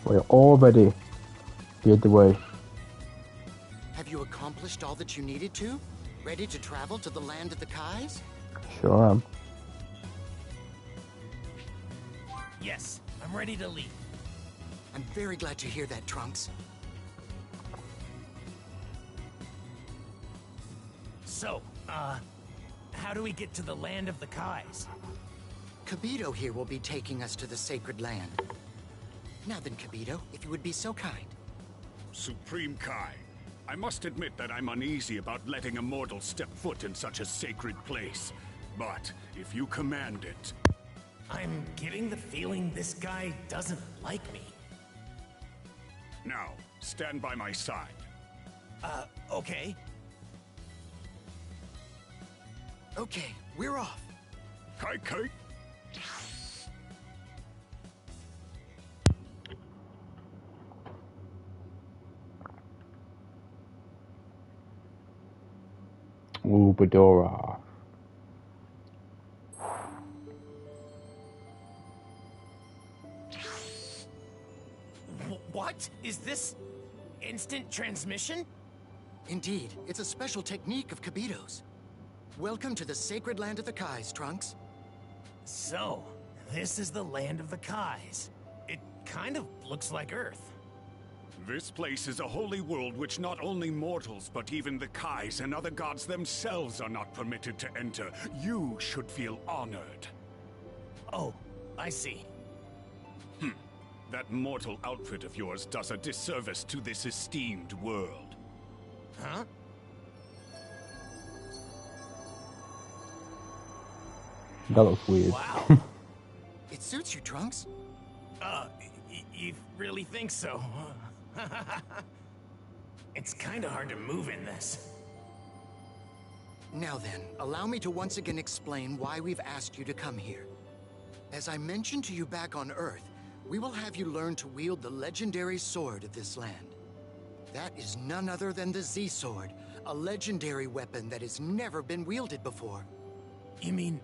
We're already the other way. Have you accomplished all that you needed to? Ready to travel to the land of the Kais? Sure am. Yes, I'm ready to leave. I'm very glad to hear that, Trunks. So, how do we get to the land of the Kais? Kibito here will be taking us to the sacred land. Now then, Kibito, if you would be so kind. Supreme Kai, I must admit that I'm uneasy about letting a mortal step foot in such a sacred place. But if you command it... I'm getting the feeling this guy doesn't like me. Now, stand by my side. Okay. Okay, we're off. Kai Kai? Ooh, Bedora. What? Is this instant transmission? Indeed, it's a special technique of Kibito's. Welcome to the sacred land of the Kais, Trunks. So, this is the land of the Kais. It kind of looks like Earth. This place is a holy world which not only mortals, but even the Kais and other gods themselves are not permitted to enter. You should feel honored. Oh, I see. That mortal outfit of yours does a disservice to this esteemed world. Huh? That looks weird. Wow. It suits you, Trunks. You really think so? It's kind of hard to move in this. Now then, allow me to once again explain why we've asked you to come here. As I mentioned to you back on Earth, we will have you learn to wield the legendary sword of this land. That is none other than the Z-Sword, a legendary weapon that has never been wielded before. You mean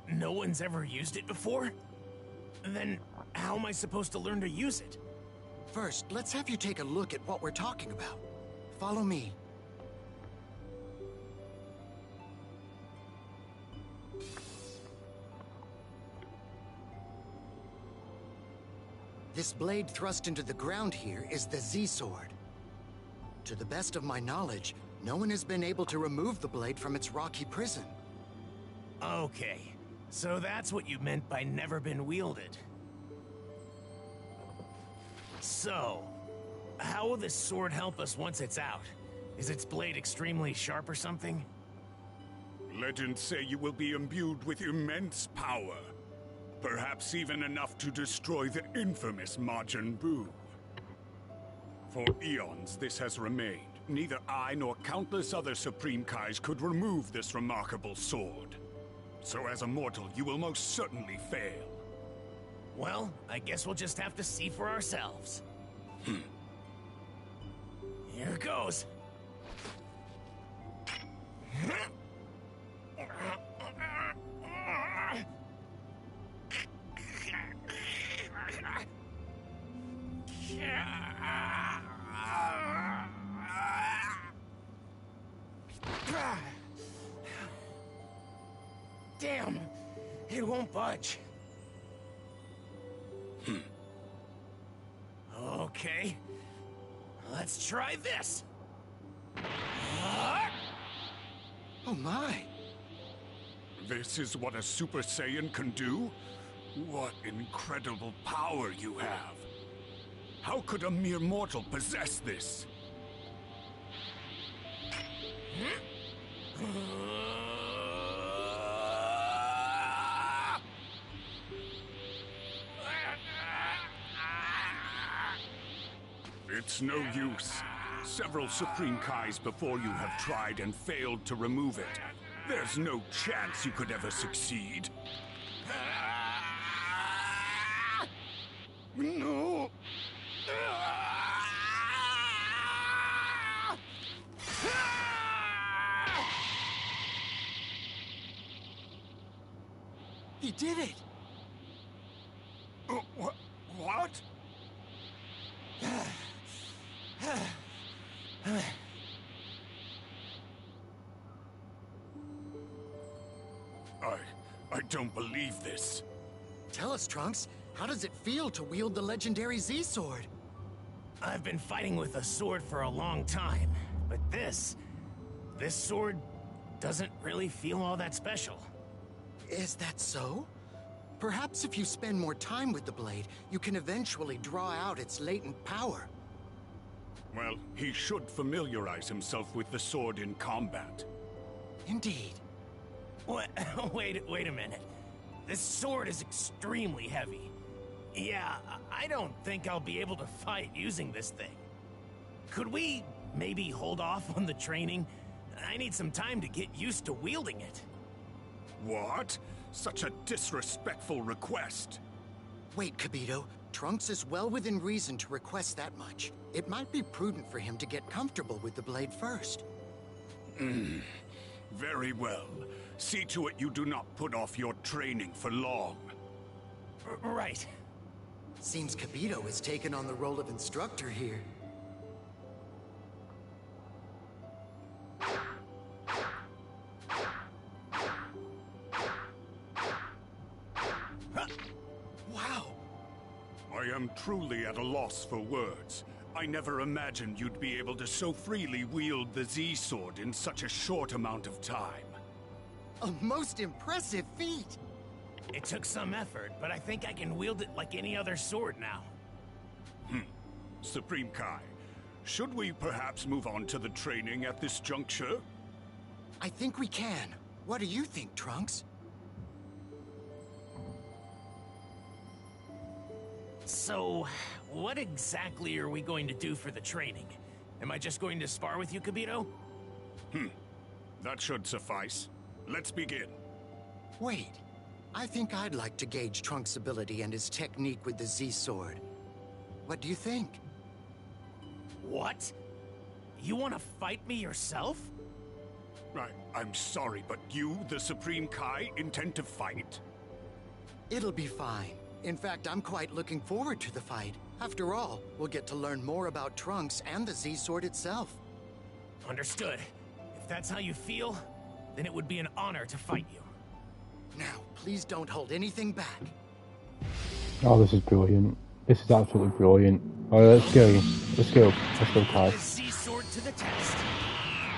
no one's ever used it before? Then how am I supposed to learn to use it? First, let's have you take a look at what we're talking about. Follow me. This blade thrust into the ground here is the Z-Sword. To the best of my knowledge, no one has been able to remove the blade from its rocky prison. Okay, so that's what you meant by never been wielded. So, how will this sword help us once it's out? Is its blade extremely sharp or something? Legends say you will be imbued with immense power. Perhaps even enough to destroy the infamous Majin Buu. For eons, this has remained. Neither I nor countless other Supreme Kais could remove this remarkable sword. So as a mortal, you will most certainly fail. Well, I guess we'll just have to see for ourselves. Here it goes. Damn, it won't budge. Okay, let's try this. Oh my! This is what a Super Saiyan can do? What incredible power you have! How could a mere mortal possess this? It's no use. Several Supreme Kais before you have tried and failed to remove it. There's no chance you could ever succeed. No! He did it! What? don't believe this. Tell us, Trunks, how does it feel to wield the legendary Z-Sword? I've been fighting with a sword for a long time, but this sword doesn't really feel all that special. Is that so? Perhaps if you spend more time with the blade, you can eventually draw out its latent power. Well, he should familiarize himself with the sword in combat. Indeed. What? Wait a minute. This sword is extremely heavy. Yeah, I don't think I'll be able to fight using this thing. Could we maybe hold off on the training? I need some time to get used to wielding it. What? Such a disrespectful request. Wait, Kibito. Trunks is well within reason to request that much. It might be prudent for him to get comfortable with the blade first. Very well. See to it you do not put off your training for long. Right. Seems Kibito has taken on the role of instructor here. Wow! I am truly at a loss for words. I never imagined you'd be able to so freely wield the Z-Sword in such a short amount of time. A most impressive feat! It took some effort, but I think I can wield it like any other sword now. Supreme Kai, should we perhaps move on to the training at this juncture? I think we can. What do you think, Trunks? So, what exactly are we going to do for the training? Am I just going to spar with you, Kibito? That should suffice. Let's begin. Wait. I think I'd like to gauge Trunks' ability and his technique with the Z-Sword. What do you think? What? You want to fight me yourself? I'm sorry, but you, the Supreme Kai, intend to fight? It'll be fine. In fact, I'm quite looking forward to the fight. After all, we'll get to learn more about Trunks and the Z-Sword itself. Understood. If that's how you feel, then it would be an honor to fight you. Now, please don't hold anything back. Oh, this is brilliant. This is absolutely brilliant. Alright, let's go. Let's go. Let's go, Kai. The Z-Sword to the test.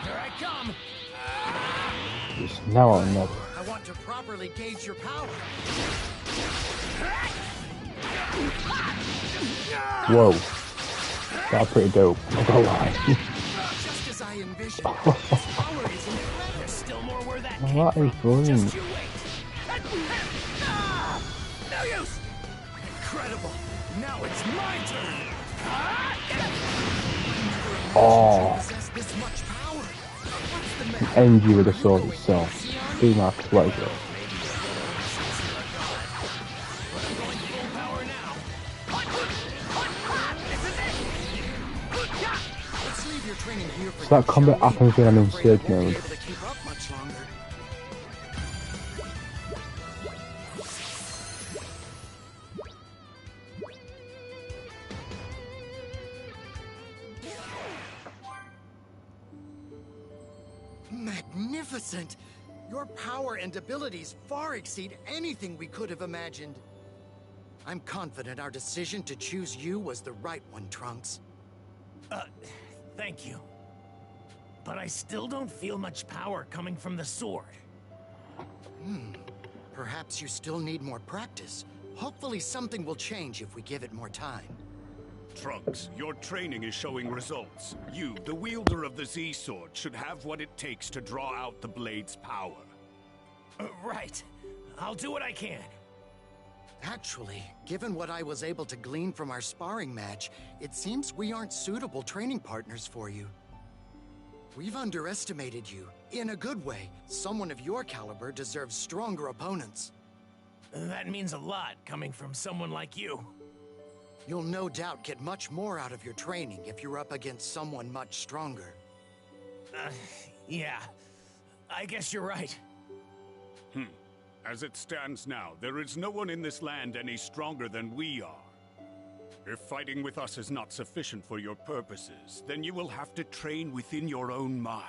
Here I come. It's now or never. I want to properly gauge your power. Whoa. That's pretty dope. I'm not gonna lie. Just as I envisioned, his power is incredible. There's still more where that Oh, came that is from. brilliant. Just you wait. No use. Incredible. Now it's my turn. Oh. Possess this much power. What's the matter? End you with the sword itself. Be my pleasure. Let's leave your training here for So that combat shall we? happens when I'm in I'm afraid I surge won't be mode. able to keep up much longer. Magnificent! Your power and abilities far exceed anything we could have imagined. I'm confident our decision to choose you was the right one, Trunks. Thank you. But I still don't feel much power coming from the sword. Perhaps you still need more practice. Hopefully something will change if we give it more time. Trunks, your training is showing results. You, the wielder of the Z-Sword, should have what it takes to draw out the blade's power. Right. I'll do what I can. Actually, given what I was able to glean from our sparring match, it seems we aren't suitable training partners for you. We've underestimated you. In a good way. Someone of your caliber deserves stronger opponents. That means a lot coming from someone like you. You'll no doubt get much more out of your training if you're up against someone much stronger. Yeah. I guess you're right. As it stands now, there is no one in this land any stronger than we are. If fighting with us is not sufficient for your purposes, then you will have to train within your own mind.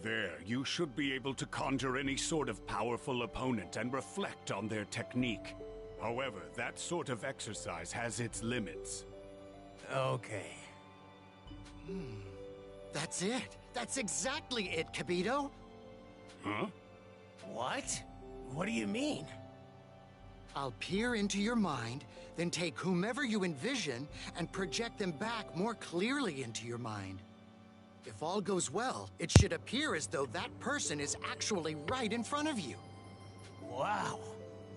There, you should be able to conjure any sort of powerful opponent and reflect on their technique. However, that sort of exercise has its limits. Okay. That's it. That's exactly it, Kibito. Huh? What? What do you mean? I'll peer into your mind, then take whomever you envision and project them back more clearly into your mind. If all goes well, it should appear as though that person is actually right in front of you. Wow,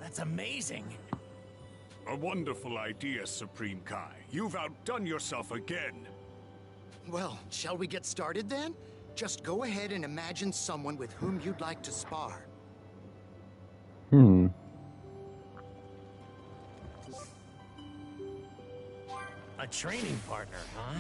that's amazing. A wonderful idea, Supreme Kai. You've outdone yourself again. Well, shall we get started then? Just go ahead and imagine someone with whom you'd like to spar. A training partner, huh?